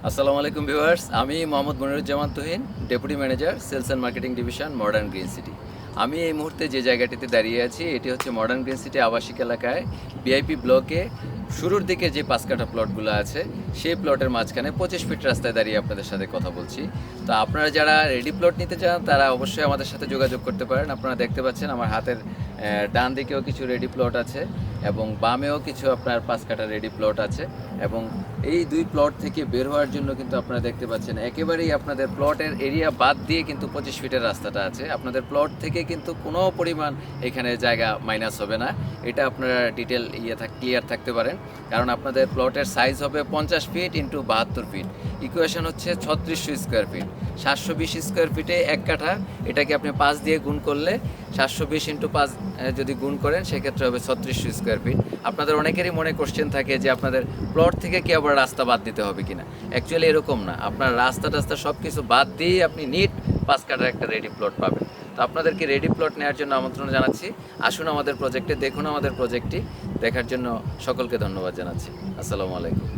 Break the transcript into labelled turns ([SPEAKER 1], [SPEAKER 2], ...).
[SPEAKER 1] আসসালামু আলাইকুম ভিউয়ার্স, আমি Mohammad Moniruzzaman Tuhin, deputy manager sales and marketing division, modern green city. আমি এই মুহূর্তে যে জায়গাটিতে দাঁড়িয়ে আছি এটি হচ্ছে মডার্ন গ্রিন সিটি আবাসিক এলাকায় ভিআইপি ব্লকে শুরুর দিকে যে 5 কাঠা প্লটগুলো আছে সেই প্লটের মাঝখানে 25 ফিট রাস্তায় দাঁড়িয়ে আপনাদের সাথে কথা বলছি। তো আপনারা যারা রেডি প্লট নিতে চান তারা অবশ্যই আমাদের সাথে যোগাযোগ করতে পারেন। আপনারা দেখতে পাচ্ছেন আমার হাতের ডান দিকেও কিছু রেডি প্লট আছে এবং বামেও কিছু আপনার 5 কাঠা রেডি প্লট আছে এবং এই দুই প্লট থেকে বের হওয়ার জন্য কিন্তু আপনারা দেখতে পাচ্ছেন একেবারেই আপনাদের প্লটের এরিয়া বাদ দিয়ে কিন্তু 25 ফিটের রাস্তাটা আছে। আপনাদের প্লট থেকে কিন্তু কোনো পরিমাণ এখানে জায়গা মাইনাস হবে না, এটা আপনারা ডিটেল ক্লিয়ার থাকতে পারেন। কারণ আপনাদের প্লটের সাইজ হবে 50 ফিট ইন্টু 72 ফিট, ইকুয়েশন হচ্ছে 3600 স্কোয়ার ফিট। 720 স্কোয়ার ফিটে 1 কাঠা, এটাকে আপনি 5 দিয়ে গুণ করলে 720 ইন্টু 5 যদি গুণ করেন সেক্ষেত্রে হবে 3600 স্কোয়ার ফিট। আপনাদের অনেকেরই মনে কোশ্চেন থাকে যে আপনাদের প্লট থেকে কি আবার রাস্তা বাদ দিতে হবে কিনা। অ্যাকচুয়ালি এরকম না, আপনার রাস্তা টাস্তা সব কিছু বাদ দিয়েই আপনি নিট 5 কাঠার একটা রেডি প্লট পাবেন। তো আপনাদেরকে রেডি প্লট নেওয়ার জন্য আমন্ত্রণ জানাচ্ছি। আসুন আমাদের প্রজেক্টে, দেখুন আমাদের প্রজেক্টটি। দেখার জন্য সকলকে ধন্যবাদ জানাচ্ছি। আসসালামু আলাইকুম।